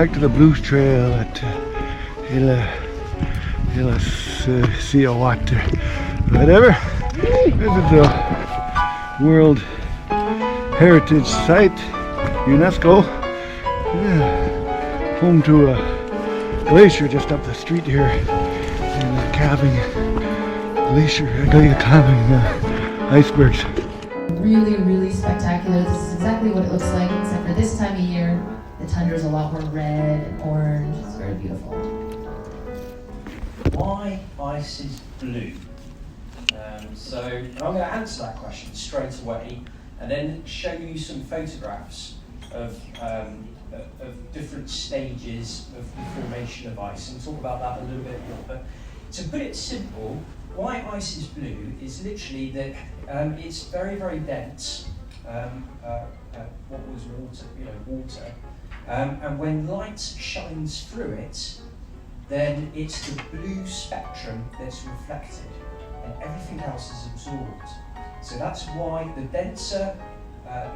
back to the Blues Trail at Illulissat, whatever. This is the World Heritage Site, UNESCO. Yeah. Home to a glacier just up the street here, and a calving glacier, calving icebergs. Really spectacular. This is exactly what it looks like, except for this time of year, the tundra is a lot more red and orange. It's very beautiful. Why ice is blue? So I'm going to answer that question straight away, and then show you some photographs of different stages of the formation of ice, and talk about that a little bit more. But to put it simple, why ice is blue is literally that it's very dense. What was water? Water. And when light shines through it, then it's the blue spectrum that's reflected, and everything else is absorbed. So that's why the denser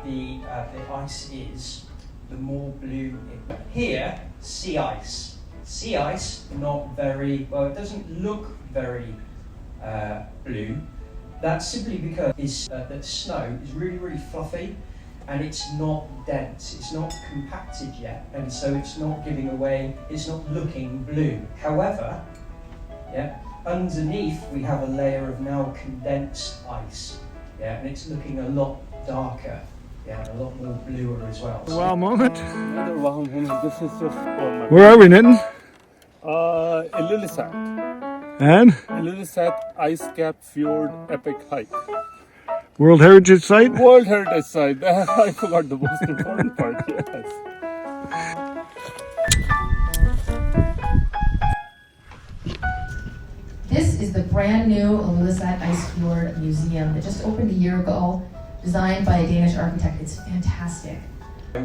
the ice is, the more blue it. Here, sea ice. Sea ice, not very well. It doesn't look very blue. That's simply because that snow is really fluffy, and it's not dense. It's not compacted yet, and so it's not giving away. It's not looking blue. However, underneath we have a layer of now condensed ice, and it's looking a lot darker, and a lot more bluer as well. Wow moment. Another wow moment. This is just Where are we, Nitin? Illulissat. And Illulissat Icefjord epic hike. World Heritage Site? World Heritage Site. I forgot the most important part. Yes. This is the brand new Illulissat Icefjord Museum that just opened a year ago, designed by a Danish architect. It's fantastic.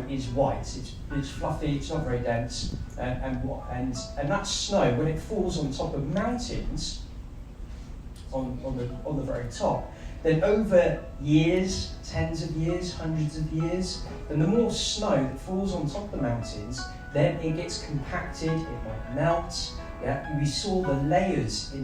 It's white, it's fluffy, it's not very dense, and that snow, when it falls on top of mountains, on the very top, then over years, tens of years, hundreds of years, then the more snow that falls on top of the mountains, then it gets compacted, it might melt. We saw the layers in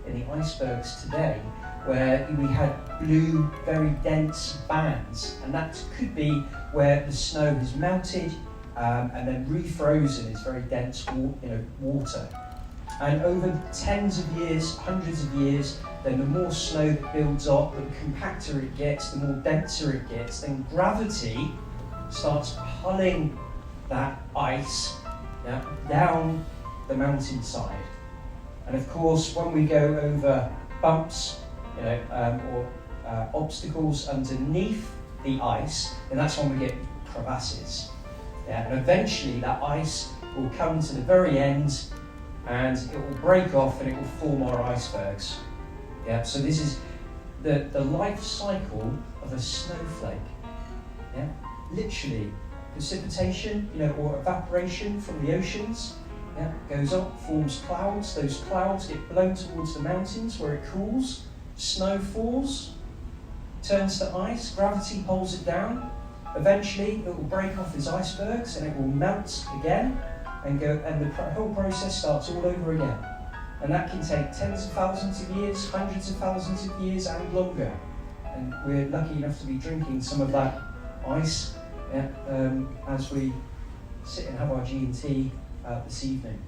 the icebergs today, where we had blue, very dense bands, and that could be where the snow has melted and then refrozen. It's very dense, water. And over tens of years, hundreds of years, then the more snow that builds up, the compacter it gets, the more denser it gets, then gravity starts pulling that ice down the mountainside. And of course, when we go over bumps, or obstacles underneath the ice, and that's when we get crevasses. And eventually that ice will come to the very end, and it will break off and it will form our icebergs. So this is the life cycle of a snowflake. Literally, precipitation, or evaporation from the oceans. Goes up, forms clouds. Those clouds get blown towards the mountains where it cools. Snow falls, turns to ice, gravity pulls it down. Eventually it will break off as icebergs and it will melt again and the whole process starts all over again. And that can take tens of thousands of years, hundreds of thousands of years and longer. And we're lucky enough to be drinking some of that ice as we sit and have our G&T this evening.